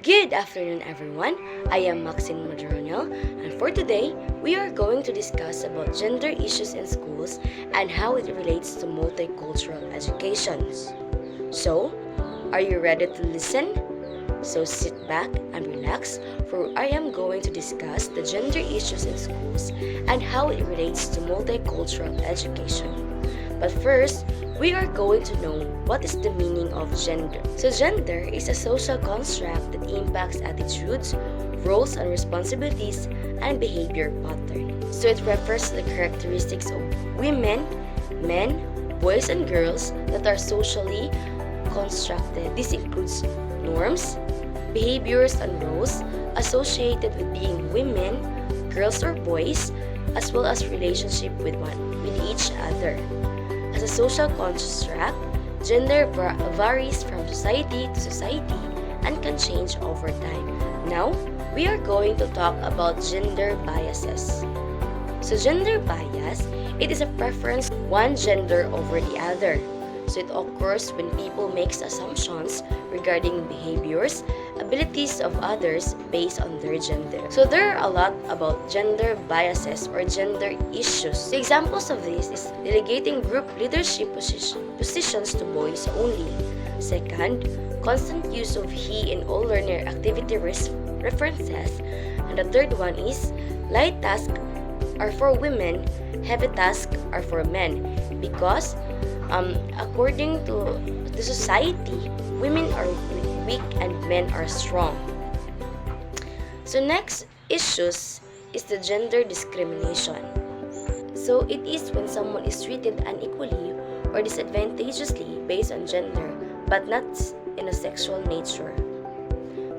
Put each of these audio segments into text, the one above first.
Good afternoon, everyone. I am Maxine Madronio, and for today, we are going to discuss about gender issues in schools and how it relates to multicultural education. So, are you ready to listen? So sit back and relax, for I am going to discuss the gender issues in schools and how it relates to multicultural education. But first, we are going to know what is the meaning of gender. So gender is a social construct that impacts attitudes, roles and responsibilities, and behavior patterns. So it refers to the characteristics of women, men, boys, and girls that are socially constructed. This includes norms, behaviors, and roles associated with being women, girls, or boys, as well as relationship with each other. As a social construct, gender varies from society to society and can change over time. Now, we are going to talk about gender biases. So gender bias, it is a preference one gender over the other. So it occurs when people make assumptions regarding behaviors, abilities of others based on their gender. So there are a lot about gender biases or gender issues. The examples of this is delegating group leadership positions to boys only. Second, constant use of he in all learner activity references. And the third one is light tasks are for women, heavy tasks are for men, because according to the society, women are weak and men are strong. So next issues is the gender discrimination. So it is when someone is treated unequally or disadvantageously based on gender, but not in a sexual nature.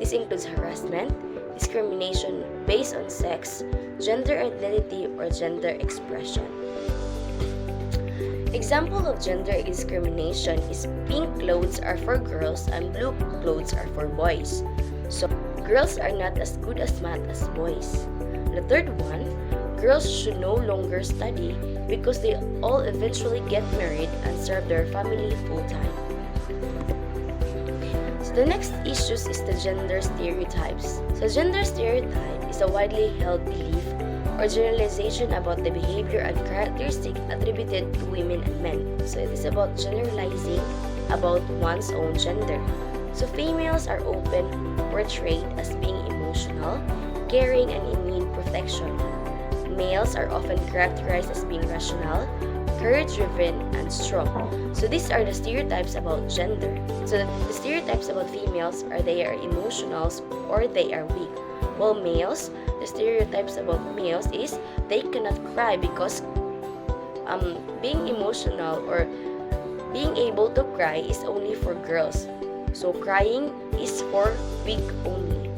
This includes harassment, discrimination based on sex, gender identity, or gender expression. Example of gender discrimination is pink clothes are for girls and blue clothes are for boys. So, girls are not as good as math as boys. The third one, girls should no longer study because they all eventually get married and serve their family full time. So the next issues is the gender stereotypes. So gender stereotype is a widely held belief or generalization about the behavior and characteristic attributed to women and men. So it is about generalizing about one's own gender. So females are often portrayed as being emotional, caring, and in need protection. Males are often characterized as being rational, courage-driven, and strong. So these are the stereotypes about gender. So the stereotypes about females are they are emotional or they are weak. While males, the stereotypes about males is they cannot cry because being emotional or being able to cry is only for girls. So crying is for weak only.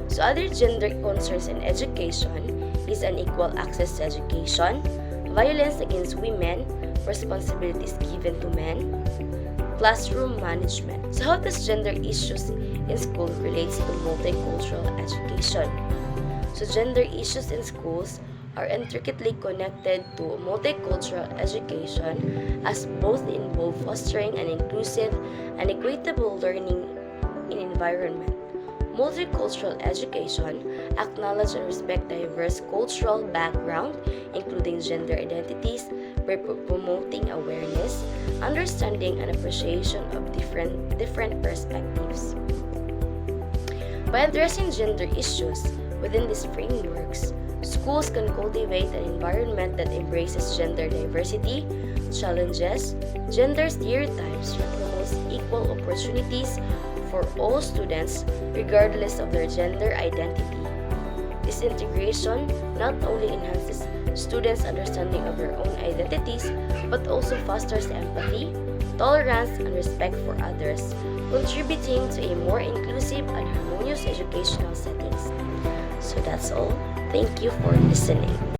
So other gender concerns in education is unequal access to education, violence against women, responsibilities given to men, classroom management. So how does gender issues in school relates to multicultural education? So gender issues in schools are intricately connected to multicultural education as both involve fostering an inclusive and equitable learning environment. Multicultural education acknowledges and respects diverse cultural background, including gender identities, by promoting awareness, understanding, and appreciation of different perspectives. By addressing gender issues within these frameworks, schools can cultivate an environment that embraces gender diversity, challenges gender stereotypes, and promotes equal opportunities for all students regardless of their gender identity. This integration not only enhances students' understanding of their own identities, but also fosters empathy, tolerance, and respect for others, contributing to a more inclusive and harmonious educational settings. So that's all. Thank you for listening.